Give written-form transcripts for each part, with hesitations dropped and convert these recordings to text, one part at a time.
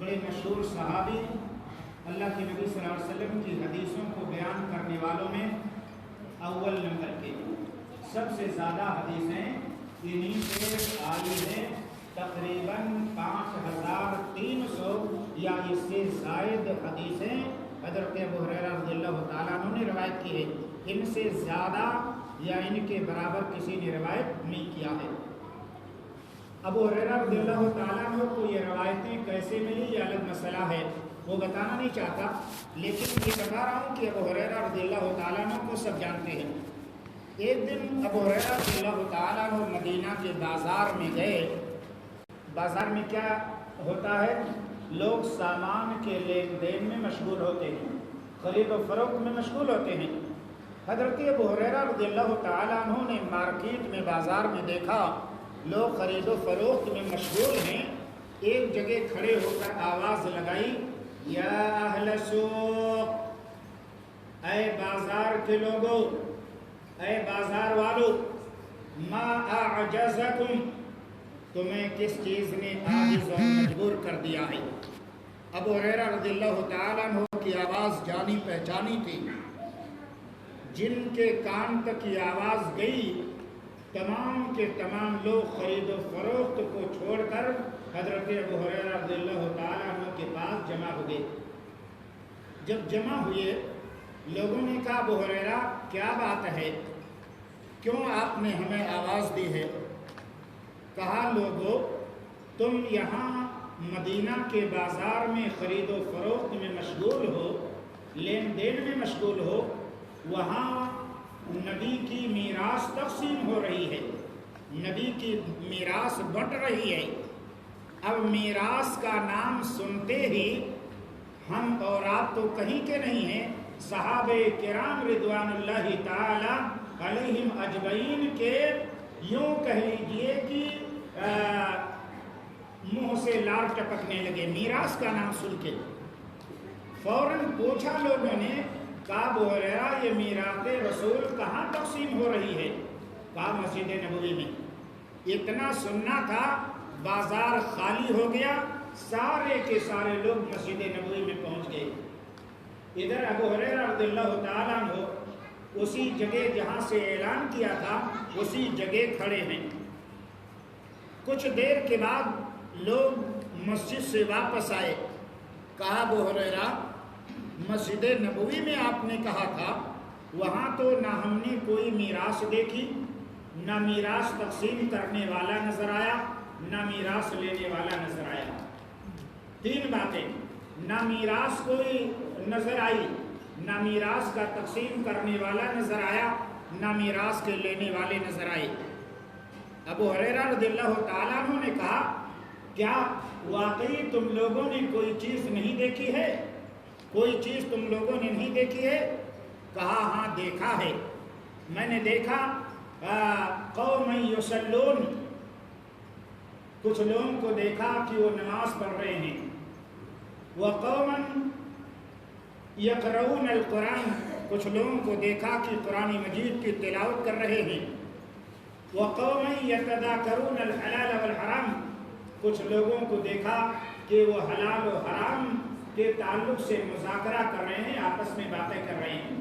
بڑے مشہور صحابی ہیں. اللہ کے نبی صلی اللہ علیہ وسلم کی حدیثوں کو بیان کرنے والوں میں اول نمبر کے سب سے زیادہ حدیثیں انہی سے آئی ہیں. تقریباً 5300 یا اس سے زائد حدیثیں حضرت ابو ہریرہ رضی اللہ تعالیٰ عنہ نے روایت کی ہے. ان سے زیادہ یا ان کے برابر کسی نے روایت نہیں کیا ہے. ابو ہریرہ رضی اللہ تعالیٰ عنہ کو یہ روایتیں کیسے ملی یہ الگ مسئلہ ہے، وہ بتانا نہیں چاہتا، لیکن یہ بتا رہا ہوں کہ ابو ہریرہ رضی اللہ تعالیٰ عنہ کو سب جانتے ہیں. ایک دن ابو ہریرہ رضی اللہ تعالیٰ عنہ مدینہ کے بازار میں گئے. بازار میں کیا ہوتا ہے؟ لوگ سامان کے لین دین میں مشغول ہوتے ہیں، خرید و فروخت میں مشغول ہوتے ہیں. حضرت ابو ہریرہ رضی اللہ تعالیٰ عنہ نے مارکیٹ میں بازار میں دیکھا لوگ خرید و فروخت میں مشغول ہیں. ایک جگہ کھڑے ہو کر آواز لگائی، یا اہل سوق، اے بازار کے لوگوں، اے بازار والو، ما اعجزکم، تمہیں کس چیز نے عاجز اور مجبور کر دیا ہے؟ ابو ہریرہ رضی اللہ تعالیٰ عنہ کی آواز جانی پہچانی تھی. جن کے کان تک یہ آواز گئی تمام کے تمام لوگ خرید و فروخت کو چھوڑ کر حضرت ابو ہریرہ رضی اللہ تعالیٰ عنہ کے پاس جمع ہو گئے. جب جمع ہوئے لوگوں نے کہا، ابو ہریرہ کیا بات ہے، کیوں آپ نے ہمیں آواز دی ہے؟ کہا، لوگوں تم یہاں مدینہ کے بازار میں خرید و فروخت میں مشغول ہو، لین دین میں مشغول ہو، وہاں نبی کی میراث تقسیم ہو رہی ہے، نبی کی میراث بٹ رہی ہے. اب میراث کا نام سنتے ہی ہم اور آپ تو کہیں کے نہیں ہیں، صحابہ کرام رضوان اللہ تعالی علیہم اجمعین کے یوں کہہ لیجئے کہ منہ سے لال ٹپکنے لگے میراث کا نام سن کے. فوراً پوچھا لوگوں نے، کہا، ابو ہریرہ یہ میراث رسول کہاں تقسیم ہو رہی ہے؟ کہا، مسجد نبوی میں. اتنا سننا تھا، بازار خالی ہو گیا، سارے کے سارے لوگ مسجد نبوی میں پہنچ گئے. ادھر ابو ہریرہ رضی اللہ تعالیٰ عنہ اسی جگہ جہاں سے اعلان کیا تھا اسی جگہ کھڑے ہیں. کچھ دیر کے بعد لوگ مسجد سے واپس آئے. کہا، ابو ہریرہ مسجد نبوی میں آپ نے کہا تھا، وہاں تو نہ ہم نے کوئی میراث دیکھی، نہ میراث تقسیم کرنے والا نظر آیا، نہ میراث لینے والا نظر آیا. 3 باتیں، نہ میراث کوئی نظر آئی، نہ میراث کا تقسیم کرنے والا نظر آیا، نہ میراث کے لینے والے نظر آئے. ابو ہریرہ رضی اللہ تعالیٰ عنہ نے کہا، کیا واقعی تم لوگوں نے کوئی چیز نہیں دیکھی ہے؟ کوئی چیز تم لوگوں نے نہیں دیکھی ہے؟ کہا، ہاں دیکھا ہے، میں نے دیکھا قوم یصلون، کچھ لوگوں کو دیکھا کہ وہ نماز پڑھ رہے ہیں، وقوما یقرؤون القرآن، کچھ لوگوں کو دیکھا کہ قرآن مجید کی تلاوت کر رہے ہیں، وقوما یتذاکرون الحلال والحرام، کچھ لوگوں کو دیکھا کہ وہ حلال و حرام کے تعلق سے مذاکرہ کر رہے ہیں، آپس میں باتیں کر رہے ہیں.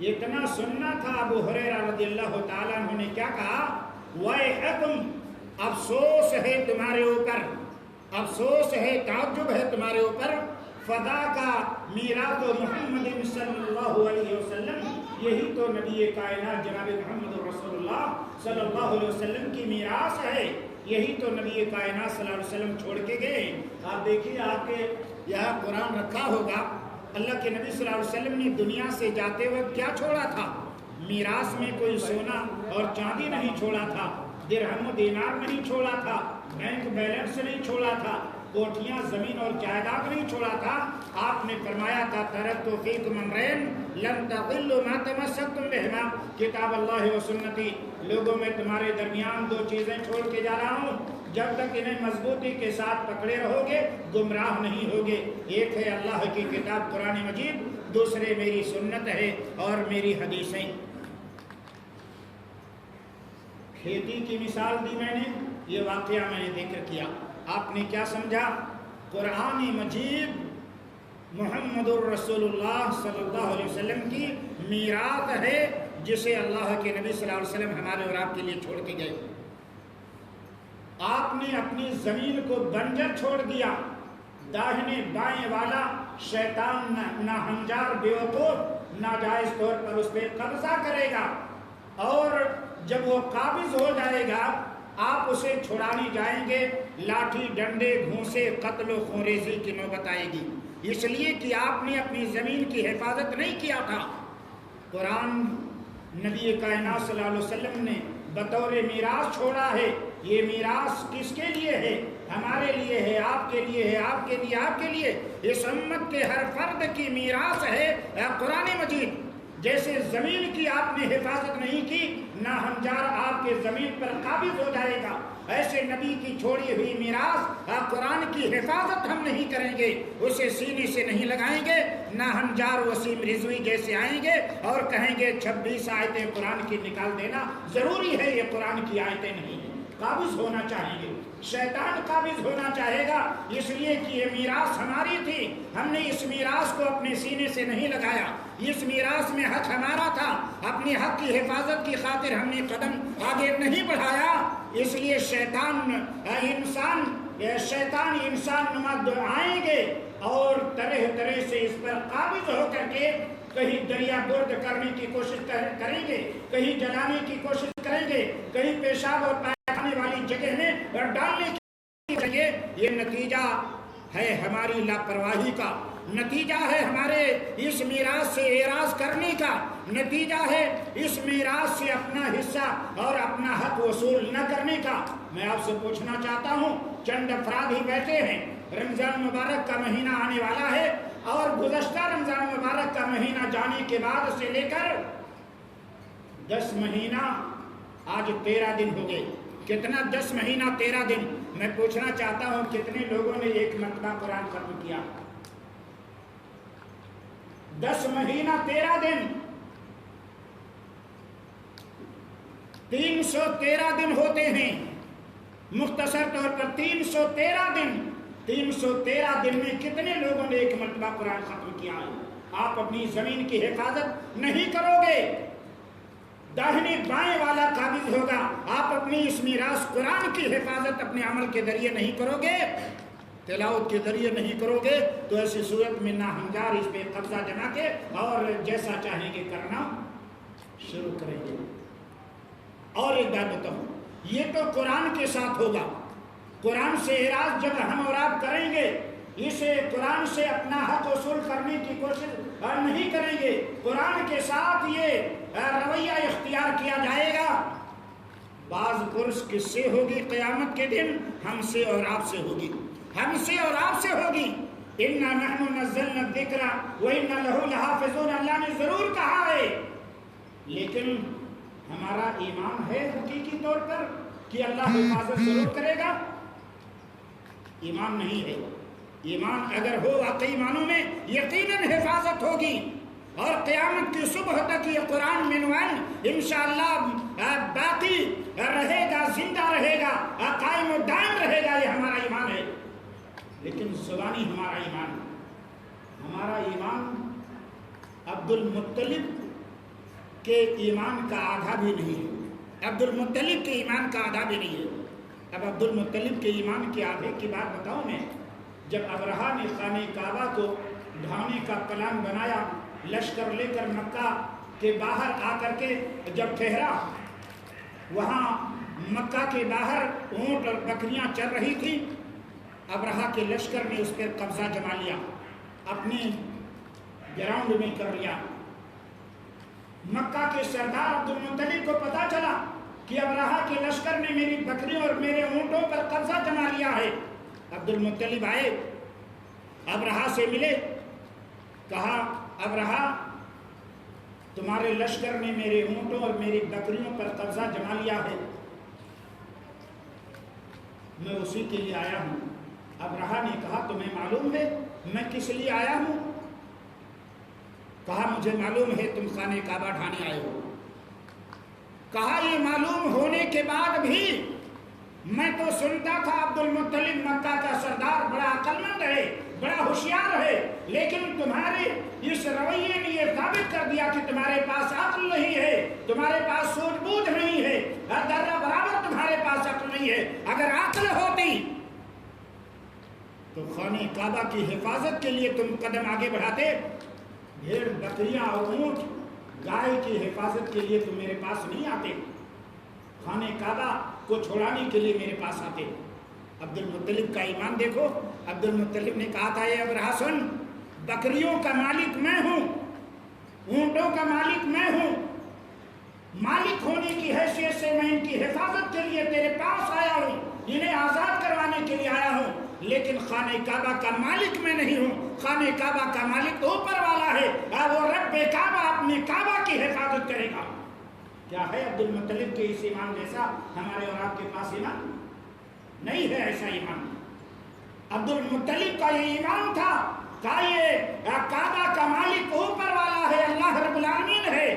اتنا سننا تھا. ابو ہریرہ رضی اللہ تعالیٰ عنہ نے کیا کہا، وَيْحَكُمْ، افسوس ہے تمہارے اوپر، افسوس ہے، تعجب ہے تمہارے اوپر، فدا کا میراث محمد صلی اللہ علیہ وسلم، یہی تو نبی کائنات جناب محمد رسول اللہ صلی اللہ علیہ وسلم کی میراث ہے، یہی تو نبی کائنات صلی اللہ علیہ وسلم چھوڑ کے گئے. آپ دیکھیے، آپ کے یہاں قرآن رکھا ہوگا، اللہ کے نبی صلی اللہ علیہ وسلم نے دنیا سے جاتے وقت کیا چھوڑا تھا؟ میراث میں کوئی سونا اور چاندی نہیں چھوڑا تھا، درہم و دینار نہیں چھوڑا تھا، بینک بیلنس نہیں چھوڑا تھا، کوٹھیاں زمین اور جائیداد نہیں چھوڑا تھا. آپ نے فرمایا تھا، ترکت فیکم امرین لن تضلوا ما تمسکتم بہما، کتاب اللہ و سنتی. لوگوں میں تمہارے درمیان 2 چیزیں چھوڑ کے جا رہا ہوں، جب تک انہیں مضبوطی کے ساتھ پکڑے رہو گے گمراہ نہیں ہوگے. ایک ہے اللہ کی کتاب قرآن مجید، دوسرے میری سنت ہے اور میری حدیثیں. کھیتی کی مثال دی میں نے، یہ واقعہ میں نے ذکر کیا. آپ نے کیا سمجھا؟ قرآن مجید محمد الرسول اللہ صلی اللہ علیہ وسلم کی میراث ہے، جسے اللہ کے نبی صلی اللہ علیہ وسلم ہمارے اور آپ کے لیے چھوڑ کے گئے۔ آپ نے اپنی زمین کو بنجر چھوڑ دیا، داہنے بائیں والا شیطان نہ ہنجار بیوقوف ناجائز طور پر اس پہ قبضہ کرے گا، اور جب وہ قابض ہو جائے گا آپ اسے چھڑانے جائیں گے، لاٹھی ڈنڈے گھونسے قتل و خونریزی کی نوبت آئے گی، اس لیے کہ آپ نے اپنی زمین کی حفاظت نہیں کیا تھا۔ قرآن نبی کائنات صلی اللہ علیہ وسلم نے بطور میراث چھوڑا ہے۔ یہ میراث کس کے لیے ہے؟ ہمارے لیے ہے، آپ کے لیے ہے، آپ کے لیے، آپ کے لیے۔ اس امت کے ہر فرد کی میراث ہے قرآن مجید۔ جیسے زمین کی آپ نے حفاظت نہیں کی، نہ ہنجار آپ کے زمین پر قابض ہو جائے گا، ایسے نبی کی چھوڑی ہوئی میراث قرآن کی حفاظت ہم نہیں کریں گے، اسے سینے سے نہیں لگائیں گے، نہ ہنجار وسیم رضوی جیسے آئیں گے اور کہیں گے 26 آیتیں قرآن کی نکال دینا ضروری ہے، یہ قرآن کی آیتیں نہیں ہیں۔ قابض ہونا چاہیں گے، شیطان قابض ہونا چاہے گا، اس لیے کہ یہ میراث ہماری تھی، ہم نے اس میراث کو اپنے سینے سے نہیں لگایا، اس میراث میں حق ہمارا تھا، اپنے حق کی حفاظت کی خاطر ہم نے قدم آگے نہیں بڑھایا، اس لیے شیطان انسان نما آئیں گے اور طرح طرح سے اس پر قابض ہو کر کے کہیں دریا برد کرنے کی کوشش کریں گے، کہیں جلانے کی کوشش کریں گے، کہیں پیشاب اور پائخانے والی جگہ میں ڈالنے کی جگہ۔ یہ نتیجہ ہے ہماری لاپرواہی کا، نتیجہ ہے ہمارے اس میراث سے اعراض کرنے کا، نتیجہ ہے اس میراث سے اپنا حصہ اور اپنا حق وصول نہ کرنے کا۔ میں آپ سے پوچھنا چاہتا ہوں، چند افراد ہی بیٹھے ہیں، رمضان مبارک کا مہینہ آنے والا ہے، اور گزشتہ رمضان مبارک کا مہینہ جانے کے بعد سے لے کر 10 مہینہ آج 13 دن ہو گئے۔ کتنا؟ 10 مہینہ 13 دن۔ میں پوچھنا چاہتا ہوں کتنے لوگوں نے ایک مرتبہ قرآن ختم کیا؟ 10 مہینہ 13 دن، 313 دن ہوتے ہیں، مختصر طور پر 313 دن۔ 313 دن میں کتنے لوگوں نے ایک مرتبہ قرآن ختم کیا ہے؟ آپ اپنی زمین کی حفاظت نہیں کرو گے، داہنے بائیں والا قابض ہوگا۔ آپ اپنی اس میراث قرآن کی حفاظت اپنے عمل کے ذریعے نہیں کرو گے، تلاوت کے ذریعے نہیں کرو گے، تو ایسی صورت میں نہ ہنجار اس پہ قبضہ جما کے اور جیسا چاہیں گے کرنا شروع کریں گے۔ اور ایک بات بتاؤں، یہ تو قرآن کے ساتھ ہوگا، قرآن سے اعراض جب ہم اور آپ کریں گے، اسے قرآن سے اپنا حق وصول کرنے کی کوشش نہیں کریں گے، قرآن کے ساتھ یہ رویہ اختیار کیا جائے گا، بعض پرس کس سے ہوگی قیامت کے دن؟ ہم سے اور آپ سے ہوگی، ہم سے اور آپ سے ہوگی۔ اِنَّا نَحْنُ نَزَّلْنَا الذِّكْرَ وَإِنَّا لَهُ لَحَافِظُونَ، اللہ نے ضرور کہا ہے، لیکن ہمارا ایمان ہے حقیقی طور پر کہ اللہ حفاظت ضرور کرے گا؟ ایمان نہیں ہے۔ ایمان اگر ہو واقعی معنوں میں، یقیناً حفاظت ہوگی، اور قیامت کی صبح تک یہ قرآن منوان انشاءاللہ باقی رہے گا، زندہ رہے گا، قائم و دائم رہے گا، یہ ہمارا ایمان ہے۔ لیکن زبانی ہمارا ایمان، ہمارا ایمان عبد المطلب کے ایمان کا آدھا بھی نہیں ہے، عبد المطلب کے ایمان کا آدھا بھی نہیں ہے۔ اب عبد المطلب کے ایمان کے آدھے کی بات بتاؤں میں، جب ابرہہ نے خانہ کعبہ کو ڈھانے کا پلان بنایا، لشکر لے کر مکہ کے باہر آ کر کے جب ٹھہرا، وہاں مکہ کے باہر اونٹ اور بکریاں چل رہی تھی، ابرہہ کے لشکر نے اس پر قبضہ جما لیا، اپنے گراؤنڈ میں کر لیا۔ مکہ کے سردار عبد المطلب کو پتا چلا کہ ابرہہ کے لشکر نے میری بکریوں اور میرے اونٹوں پر قبضہ جما لیا ہے۔ عبد المطلب آئے، ابرہہ سے ملے، کہا ابرہہ تمہارے لشکر نے میرے اونٹوں اور میری بکریوں پر قبضہ جما لیا ہے، میں اسی کے لیے آیا ہوں۔ ابرہہ نے کہا تمہیں معلوم ہے میں کس لیے آیا ہوں؟ کہا مجھے معلوم ہے تم خانہ کعبہ ڈھانے آئے ہو۔ کہا یہ معلوم ہونے کے بعد بھی میں تو سنتا تھا عبد المطلب مکہ کا سردار بڑا عقل مند ہے، بڑا ہوشیار ہے، لیکن تمہارے اس رویے نے یہ ثابت کر دیا کہ تمہارے پاس عقل نہیں ہے، تمہارے پاس سوچ بوجھ نہیں ہے، ہر ذرہ برابر تمہارے پاس عقل نہیں ہے۔ اگر عقل ہوتی تو خانہ کعبہ کی حفاظت کے لیے تم قدم آگے بڑھاتے۔ بھیڑ بکریاں اور اونٹ گائے کی حفاظت کے لیے تم میرے پاس نہیں آتے، خانہ کعبہ کو چھوڑانے کے لیے میرے پاس آتے۔ عبد المطلب کا ایمان دیکھو، عبد المطلب نے کہا تھا اے ابرہہ سن، بکریوں کا مالک میں ہوں، اونٹوں کا مالک میں ہوں، مالک ہونے کی حیثیت سے میں ان کی حفاظت کے لیے تیرے پاس آیا ہوں، انہیں آزاد کروانے کے لیے آیا ہوں، لیکن خانہ کعبہ کا مالک میں نہیں ہوں۔ خانہ کعبہ کا مالک تو اوپر والا ہے، وہ رب کعبہ اپنے کعبہ کی حفاظت کرے گا۔ کیا ہے عبد المطلب کے اس ایمان جیسا ہمارے اور آپ کے پاس ایمان؟ نہیں ہے ایسا ایمان۔ عبد المطلب کا یہ ایمان تھا کہ یہ کعبہ کا مالک اوپر والا ہے، اللہ رب العالمین ہے،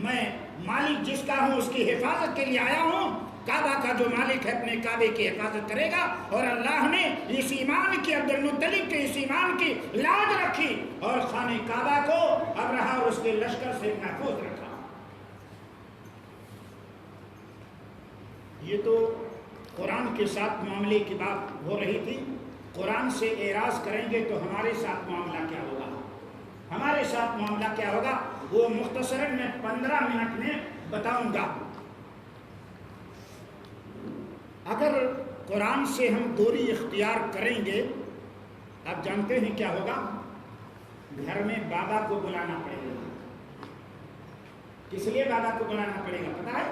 میں مالک جس کا ہوں اس کی حفاظت کے لیے آیا ہوں۔ کعبہ کا جو مالک ہے اپنے کعبے کی حفاظت کرے گا، اور اللہ نے اس ایمان کی، عبد المطلب کے اس ایمان کی لاج رکھی اور خانہ کعبہ کو ابرہہ اور اس کے لشکر سے محفوظ رکھا۔ یہ تو قرآن کے ساتھ معاملے کی بات ہو رہی تھی۔ قرآن سے اعراض کریں گے تو ہمارے ساتھ معاملہ کیا ہوگا؟ ہمارے ساتھ معاملہ کیا ہوگا وہ مختصراً میں 15 منٹ میں بتاؤں گا۔ اگر قرآن سے ہم دوری اختیار کریں گے، آپ جانتے ہیں کیا ہوگا؟ گھر میں بابا کو بلانا پڑے گا۔ کس لیے بابا کو بلانا پڑے گا پتہ ہے؟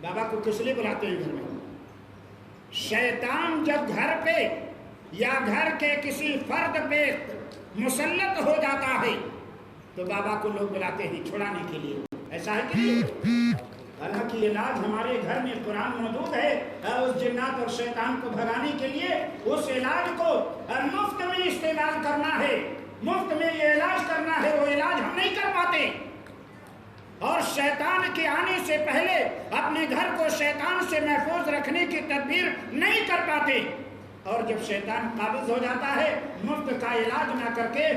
بابا کو کس لیے بلاتے ہیں گھر میں؟ شیطان جب گھر پہ یا گھر کے کسی فرد پہ مسلط ہو جاتا ہے تو بابا کو لوگ بلاتے ہیں چھڑانے کے لیے، ایسا ہے کہ حالانکہ علاج ہمارے گھر میں قرآن موجود ہے، اس جنات اور شیطان کو بھگانے کے لیے اس علاج کو مفت میں استعمال کرنا ہے، مفت میں یہ علاج کرنا ہے، وہ علاج ہم نہیں کر پاتے، اور شیطان کے آنے سے پہلے اپنے گھر کو شیطان سے محفوظ رکھنے کی تدبیر نہیں کر پاتے، اور جب شیطان قابض ہو جاتا ہے مفت کا علاج نہ کر کے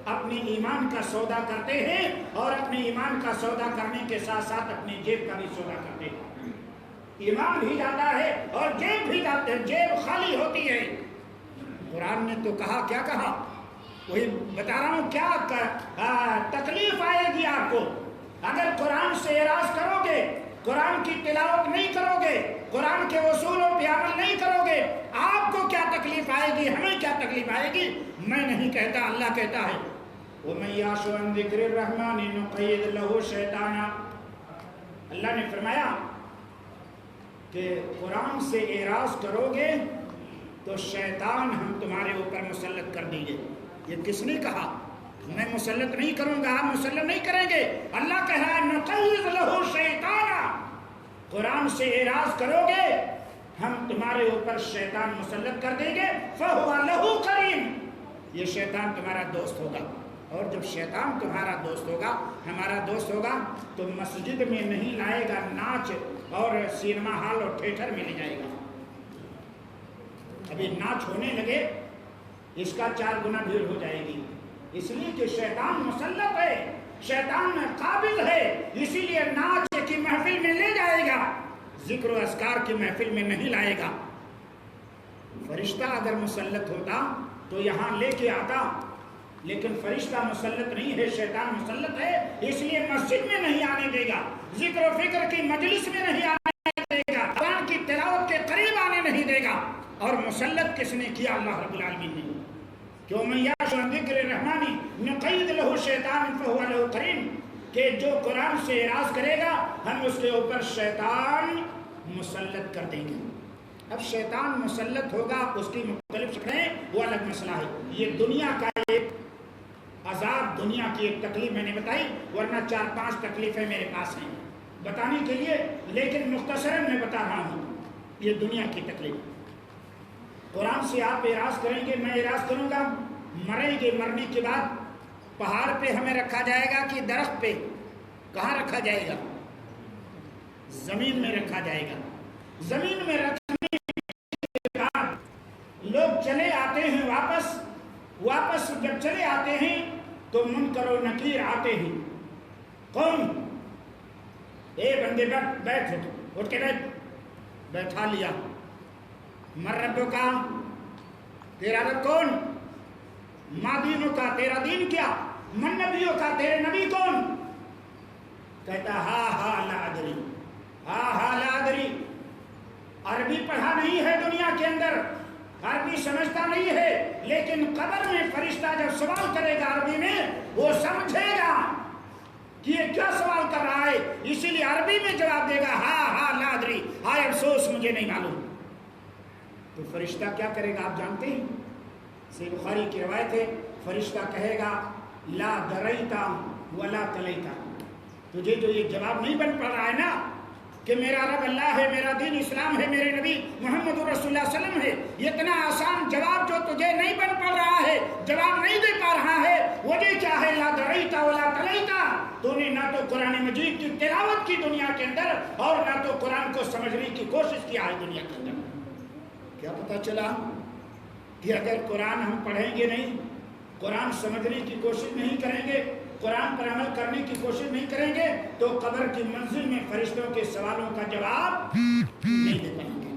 اپنے ایمان کا سودا کرتے ہیں، اور اپنے ایمان کا سودا کرنے کے ساتھ ساتھ اپنی جیب کا بھی سودا کرتے ہیں۔ ایمان بھی جاتا ہے اور جیب بھی جاتے ہیں، جیب خالی ہوتی ہے۔ قرآن نے تو کہا، کیا کہا؟ وہی بتا رہا ہوں، کیا تکلیف آئے گی آپ کو اگر قرآن سے اعراض کرو گے، قرآن کی تلاوت نہیں کرو گے، قرآن کے اصولوں پہ عمل نہیں کرو گے، آپ کو کیا تکلیف آئے گی، ہمیں کیا تکلیف آئے گی؟ میں نہیں کہتا، اللہ کہتا ہے وَمَن يَعْشُ عَن ذِكْرِ الرَّحْمَنِ نُقَيِّضْ لَهُ شَيْطَانًا۔ اللہ نے فرمایا کہ قرآن سے اعراض کرو گے تو شیطان ہم تمہارے اوپر مسلط کر دیں گے۔ یہ کس نے کہا؟ میں مسلط نہیں کروں گا، آپ مسلط نہیں کریں گے، اللہ کہہ رہا ہے نُقَيِّضْ لَهُ شَيْطَانًا، قرآن سے اعراض کرو گے ہم تمہارے اوپر شیطان مسلط کر دیں گے، فَهُوَ لَهُ قَرِينٌ، یہ شیطان تمہارا دوست ہوگا، اور جب شیطان تمہارا دوست ہوگا، ہمارا دوست ہوگا، تو مسجد میں نہیں لائے گا، ناچ اور سینما ہال اور تھیٹر میں لے جائے گا۔ ابھی ناچ ہونے لگے اس کا 4 گنا بھیڑ ہو جائے گی، اس لیے کہ شیطان مسلط ہے، شیطان قابض ہے، اسی لیے ناچ کی محفل میں لے جائے گا، ذکر و اذکار کی محفل میں نہیں لائے گا۔ فرشتہ اگر مسلط ہوتا تو یہاں لے کے آتا، لیکن فرشتہ مسلط نہیں ہے، شیطان مسلط ہے، اس لیے مسجد میں نہیں آنے دے گا، ذکر و فکر کی مجلس میں نہیں آنے دے گا، قرآن کی تلاوت کے قریب آنے نہیں دے گا۔ اور مسلط کس نے کیا؟ اللہ رب العالمین نے۔ کہ وَمَن يَعْشُ عَن ذِكْرِ الرَّحْمَنِ نُقَيِّضْ لَهُ شَيْطَانًا فَهُوَ لَهُ قَرِينٌ، کہ جو قرآن سے اعراض کرے گا ہم اس کے اوپر شیطان مسلط کر دیں گے۔ اب شیطان مسلط ہوگا، اس کی مختلف شکلیں، وہ الگ مسئلہ ہے۔ یہ دنیا کا ایک عذاب، دنیا کی ایک تکلیف میں نے بتائی، ورنہ 4-5 تکلیفیں میرے پاس ہیں بتانے کے لیے، لیکن مختصراً میں بتا رہا ہوں یہ دنیا کی تکلیف۔ قرآن سے آپ اعراض کریں گے، میں اعراض کروں گا، مریں گے، مرنے کے بعد پہاڑ پہ ہمیں رکھا جائے گا کہ درخت پہ؟ کہاں رکھا جائے گا؟ زمین میں رکھا جائے گا۔ زمین میں رکھنے کے بعد لوگ چلے آتے ہیں واپس جب چلے آتے ہیں تو منکر و نکیر آتے ہیں. کون؟ اے بندے بیٹھ اٹھ کے بیٹھا لیا. من ربک کا، تیرا رب کون؟ ما دینوں کا، تیرا دین کیا؟ من نبیوں کا، تیرے نبی کون؟ کہتا ہا لا ادری، ہا لا ادری. عربی پڑھا نہیں ہے دنیا کے اندر، عربی سمجھتا نہیں ہے، لیکن قبر میں فرشتہ جب سوال کرے گا عربی میں وہ سمجھے گا کہ یہ کیا سوال کر رہا ہے، اسی لیے عربی میں جواب دے گا ہا لا ادری، ہائے افسوس مجھے نہیں معلوم. تو فرشتہ کیا کرے گا آپ جانتے ہیں؟ صحیح بخاری کی روایت ہے، فرشتہ کہے گا لا دریتا ولا تلیتا. تجھے جو یہ جواب نہیں بن پڑ رہا ہے نا کہ میرا رب اللہ ہے، میرا دین اسلام ہے، میرے نبی محمد رسول اللہ صلی اللہ علیہ وسلم ہے، یہ اتنا آسان جواب جو تجھے نہیں بن پڑ رہا ہے، جواب نہیں دے پا رہا ہے، وجہ کیا ہے؟ لا دریتا ولا تلیتا. تو نے نہ تو قرآن مجید کی تلاوت کی دنیا کے اندر اور نہ تو قرآن کو سمجھنے کی کوشش کیا ہے دنیا کے اندر. کیا پتہ چلا کہ اگر قرآن ہم پڑھیں گے نہیں، قرآن سمجھنے کی کوشش نہیں کریں گے، قرآن پر عمل کرنے کی کوشش نہیں کریں گے تو قبر کی منزل میں فرشتوں کے سوالوں کا جواب نہیں دے پائیں گے.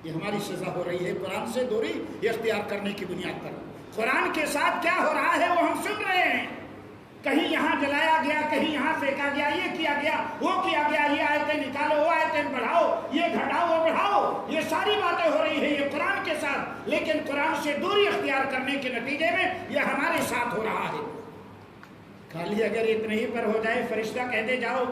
یہ ہماری سزا ہو رہی ہے قرآن سے دوری اختیار کرنے کی بنیاد پر. قرآن کے ساتھ کیا ہو رہا ہے وہ ہم سن رہے ہیں. کہیں یہاں جلایا گیا، کہیں یہاں پھینکا گیا، یہ کیا گیا، وہ کیا گیا، یہ آیتیں نکالو، وہ آیتیں بڑھاؤ، یہ گھٹاؤ، وہ بڑھاؤ، یہ ساری باتیں ہو رہی ہے یہ قرآن کے ساتھ. لیکن قرآن سے دوری اختیار کرنے کے نتیجے میں یہ ہمارے ساتھ ہو رہا ہے. خالی اگر اتنے ہی پر ہو جائے، فرشتہ کہہ دے جاؤ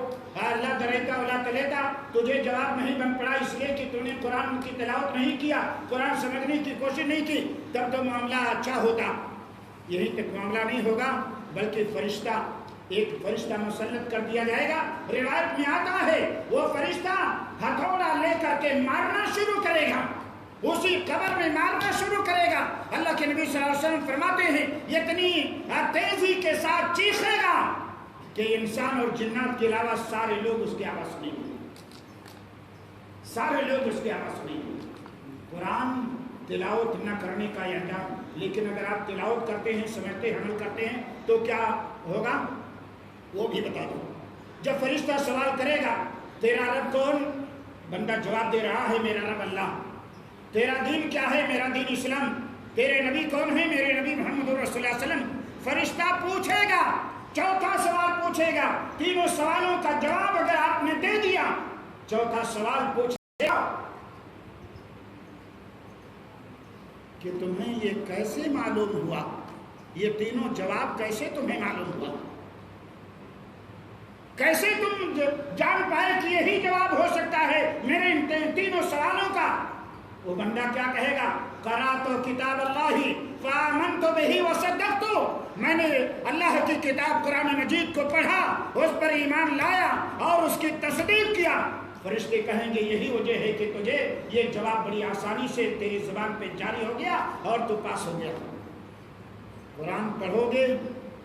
اللہ دریتا ولا تلیتا، تجھے جواب نہیں بن پڑا اس لیے کہ تو نے قرآن کی تلاوت نہیں کیا، قرآن سمجھنے کی کوشش نہیں کی، تب تو معاملہ اچھا ہوتا. یہی تک معاملہ نہیں ہوگا بلکہ ایک فرشتہ مسلط کر دیا جائے گا. روایت میں آتا ہے وہ فرشتہ ہتھوڑا لے کر کے مارنا شروع کرے گا، اسی قبر میں مارنا شروع کرے گا. اللہ کے نبی صلی اللہ علیہ وسلم فرماتے ہیں اتنی تیزی کے ساتھ چیخے گا کہ انسان اور جنات کے علاوہ سارے لوگ اس کی آواز سنیں گے، سارے لوگ اس کی آواز سنیں گے. قرآن تلاوت نہ کرنے کا یہ انجام. لیکن اگر آپ تلاوت کرتے ہیں، سمجھتے ہیں، عمل کرتے ہیں تو کیا ہوگا وہ بھی بتا دو. جب فرشتہ سوال کرے گا تیرا رب کون؟ بندہ جواب دے رہا ہے میرا رب اللہ. تیرا دین کیا ہے؟ میرا دین اسلام. تیرے نبی کون ہے؟ میرے نبی محمد رسول اللہ صلی اللہ علیہ وسلم. فرشتہ پوچھے گا، چوتھا سوال پوچھے گا. تینوں سوالوں کا جواب اگر آپ نے دے دیا، چوتھا سوال پوچھے گا کہ تمہیں یہ کیسے معلوم ہوا، یہ تینوں جواب کیسے تمہیں معلوم ہوا، کیسے تم جان پائے کہ یہی جواب ہو سکتا ہے میرے ان تینوں سوالوں کا. وہ بندہ کیا کہے گا؟ قرأت کتاب اللہ فآمنت بہ وصدقت، میں نے اللہ کی کتاب قرآن مجید کو پڑھا، اس پر ایمان لایا اور اس کی تصدیق کیا. فرشتے کہیں گے یہی وجہ ہے کہ تجھے یہ جواب بڑی آسانی سے تیری زبان پہ جاری ہو گیا اور تو پاس ہو گیا. قرآن پڑھو گے،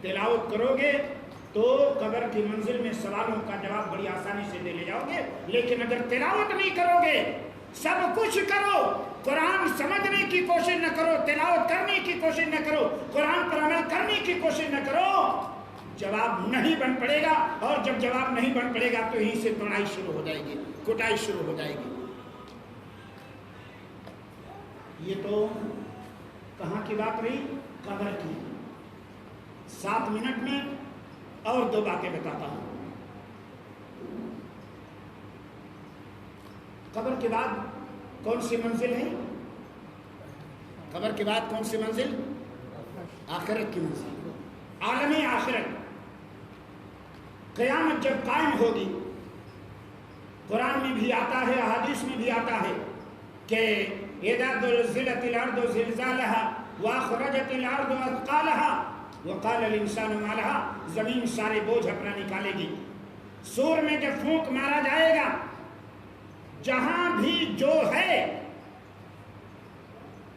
تلاوت کرو گے تو قبر کی منزل میں سوالوں کا جواب بڑی آسانی سے دے لے جاؤ گے. لیکن اگر تلاوت نہیں کرو گے، سب کچھ کرو، قرآن سمجھنے کی کوشش نہ کرو، تلاوت کرنے کی کوشش نہ کرو، قرآن پر عمل کرنے کی کوشش نہ کرو، جواب نہیں بن پڑے گا. اور جب جواب نہیں بن پڑے گا تو یہیں سے توڑائی شروع ہو جائے گی، کٹائی شروع ہو جائے گی. یہ تو کہاں کی بات رہی؟ قبر کی. 7 منٹ میں اور 2 باتیں بتاتا ہوں. قبر کے بعد کون سی منزل ہے؟ قبر کے بعد کون سی منزل؟ آخرت کی منزل، عالم آخرت. قیامت جب قائم ہوگی، قرآن میں بھی آتا ہے، احادیث میں بھی آتا ہے کہ اذا زلزلت الارض زلزالها واخرجت الارض اثقالها وقال الانسان ما لها، زمین سارے بوجھ اپنا نکالے گی. سور میں جب پھونک مارا جائے گا، جہاں بھی جو ہے،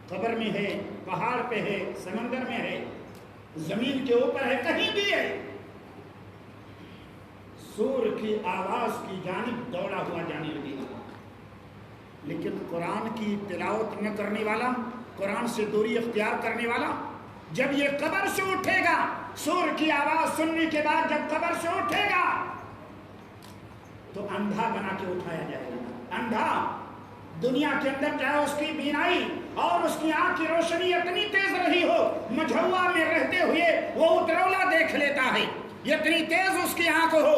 قبر میں ہے، پہاڑ پہ ہے، سمندر میں ہے، زمین کے اوپر ہے، کہیں بھی ہے، سور کی آواز کی جانب دوڑا ہوا جانے لگے گا. لیکن قرآن کی تلاوت نہ کرنے والا، قرآن سے دوری اختیار کرنے والا، جب یہ قبر سے اٹھے گا، سور کی آواز سننے کے بعد جب قبر سے اٹھے گا تو اندھا بنا کے اٹھایا جائے گا۔ اندھا دنیا کے اندر چاہے اس کی بینائی اور اس کی آنکھ کی روشنی اتنی تیز رہی ہو، مجھوا میں رہتے ہوئے وہ اترولا دیکھ لیتا ہے، اتنی تیز اس کی آنکھ ہو،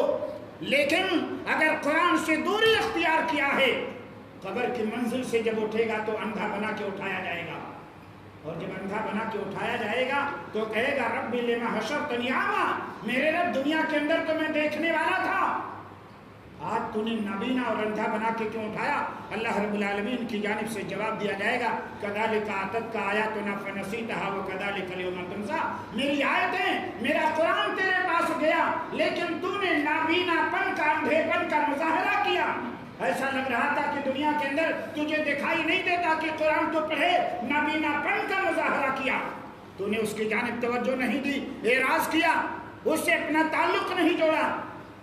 لیکن اگر قرآن سے دوری اختیار کیا ہے، قبر کی منزل سے جب اٹھے گا تو اندھا بنا کے اٹھایا جائے گا، اور جب اندھا بنا کے اٹھایا جائے گا تو کہے گا رب لما حشرتنی اعمی، میرے رب دنیا کے اندر تو میں دیکھنے والا تھا، آج تو نے نابینا اور اندھا بنا کے کیوں اٹھایا؟ اللہ رب العالمین کی جانب سے جواب دیا جائے گا کذالک اتتک آیاتنا فنسیتها وکذالک اليوم تنسیٰ، میری آیتیں، میرا قرآن تیرے پاس گیا لیکن تو نے نابینا پن کا، اندھے پن کا مظاہرہ کیا، ایسا لگ رہا تھا کہ دنیا کے اندر تجھے دکھائی نہیں دیتا کہ قرآن تو پڑھے، نابینا پن کا مظاہرہ کیا، تو نے اس کی جانب توجہ نہیں دی، اعراض کیا، اس سے اپنا تعلق نہیں جوڑا،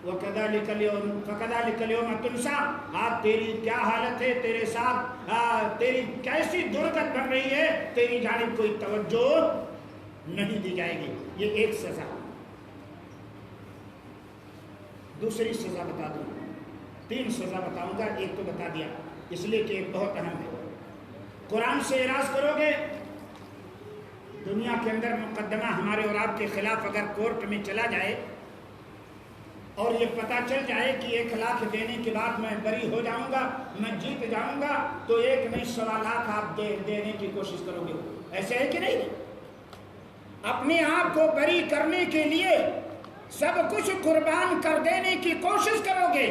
وَكَذَلِكَ الْيَوْمَ فَكَذَلِكَ الْيَوْمَ تُنْسَىٰ، آج تیری کیا حالت ہے، تیرے ساتھ تیری کیسی درگت بن رہی ہے، تیری جانب کوئی توجہ نہیں دی جائے گی۔ یہ ایک سزا۔ دوسری سزا بتا دوں، 3 سزا بتاؤں گا، ایک تو بتا دیا اس لیے کہ بہت اہم ہے۔ قرآن سے اعراض کرو گے، دنیا کے اندر مقدمہ ہمارے اور آپ کے خلاف اگر کورٹ میں چلا جائے اور یہ پتہ چل جائے کہ 1 لاکھ دینے کے بعد میں بری ہو جاؤں گا، میں جیت جاؤں گا، تو 1 نہیں 1.25 لاکھ آپ دینے کی کوشش کرو گے، ایسے ہے کہ نہیں؟ اپنے آپ کو بری کرنے کے لیے سب کچھ قربان کر دینے کی کوشش کرو گے،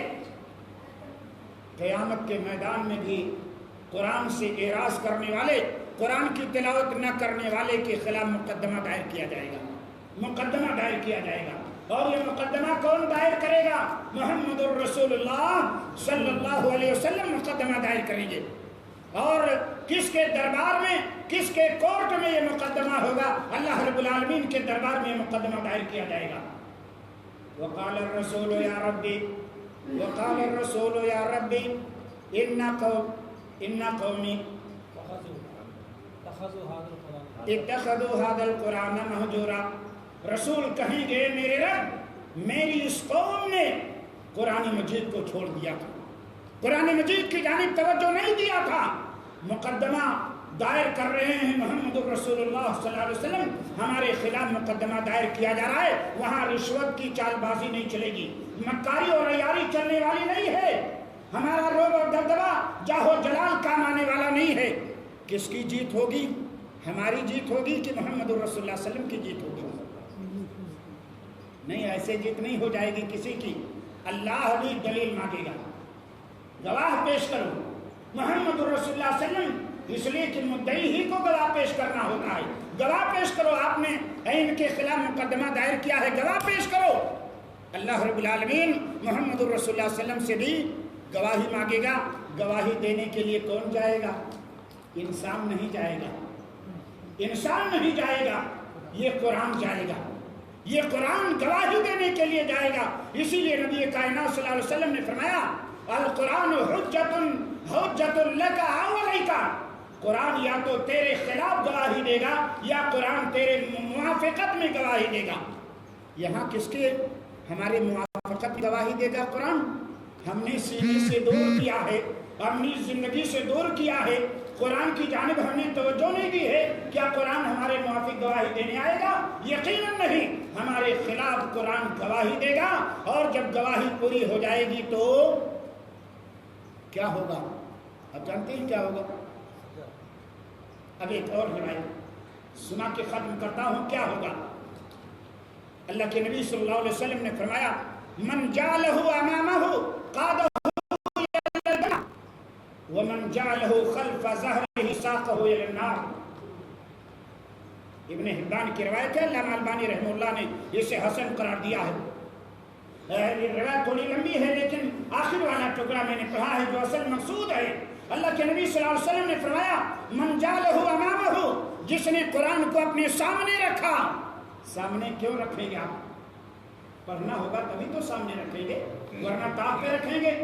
قیامت کے میدان میں بھی قرآن سے اعراض کرنے والے، قرآن کی تلاوت نہ کرنے والے کے خلاف مقدمہ دائر کیا جائے گا، مقدمہ دائر کیا جائے گا، اور یہ مقدمہ کون دائر کرے گا؟ محمد الرسول اللہ صلی اللہ علیہ وسلم مقدمہ دائر کریں گے، اور کس کے دربار میں، کس کے کورٹ میں یہ مقدمہ ہوگا؟ اللہ رب العالمین کے دربار میں مقدمہ دائر کیا جائے گا۔ وقال الرسول یا ربی، وقال الرسول یا ربی ان قومی اتخذوا هذا القرآن مہجورا، رسول کہیں گے میرے رب میری اس قوم نے قرآن مجید کو چھوڑ دیا تھا، قرآن مجید کی جانب توجہ نہیں دیا تھا، مقدمہ دائر کر رہے ہیں محمد رسول اللہ صلی اللہ علیہ وسلم، ہمارے خلاف مقدمہ دائر کیا جا رہا ہے، وہاں رشوت کی چال بازی نہیں چلے گی، مکاری اور عیاری چلنے والی نہیں ہے، ہمارا روب اور دبدبہ جاہ و جلال کام آنے والا نہیں ہے۔ کس کی جیت ہوگی؟ ہماری جیت ہوگی کہ محمد رسول اللہ صلی اللہ علیہ وسلم کی جیت ہوگی؟ نہیں، ایسے جیت نہیں ہو جائے گی کسی کی، اللہ بھی دلیل مانگے گا، گواہ پیش کرو، محمد رسول اللہ صلی اللہ علیہ وسلم، اس لیے کہ مدعی ہی کو گواہ پیش کرنا ہوتا ہے، گواہ پیش کرو، آپ نے ان کے خلاف مقدمہ دائر کیا ہے، گواہ پیش کرو۔ اللہ رب العالمین محمد رسول اللہ صلی اللہ علیہ وسلم سے بھی گواہی مانگے گا، گواہی دینے کے لیے کون جائے گا؟ انسان نہیں جائے گا، انسان نہیں جائے گا، یہ قرآن جائے گا، یہ قرآن گواہی دینے کے لیے جائے گا۔ اسی لیے نبی کائنات صلی اللہ علیہ وسلم نے فرمایا القرآن حجت لک او علیک، قرآن یا تو تیرے خلاف گواہی دے گا یا قرآن تیرے موافقت میں گواہی دے گا۔ یہاں کس کے ہمارے موافقت گواہی دے گا؟ قرآن ہم نے سینے سے دور کیا ہے، اپنی زندگی سے دور کیا ہے، قرآن کی جانب ہم نے توجہ نہیں دی ہے، کیا قرآن ہمارے موافق گواہی دینے آئے گا؟ یقیناً نہیں، ہمارے خلاف قرآن گواہی دے گا، اور جب گواہی پوری ہو جائے گی تو کیا ہوگا؟ اب جانتے ہیں کیا ہوگا؟ اب ایک اور روایت سنا کے ختم کرتا ہوں، کیا ہوگا؟ اللہ کے نبی صلی اللہ علیہ وسلم نے فرمایا من جعلہ امامہ قادہ ومن جعلہ خلف ظہرہ ساقہ الی النار۔ ابن حبان کی روایت ہے، علامہ البانی رحمہ اللہ نے اسے حسن قرار دیا ہے۔ یہ روایت تھوڑی لمبی ہے لیکن آخر والا ٹکڑا میں نے پڑھا ہے جو اصل مقصود ہے۔ اللہ کے نبی صلی اللہ علیہ وسلم نے فرمایا من جعلہ امامہ، جس نے قرآن کو اپنے سامنے رکھا۔ سامنے کیوں رکھیں گے آپ؟ پڑھنا ہوگا تبھی تو سامنے رکھیں گے، ورنہ تاپ پہ رکھیں گے،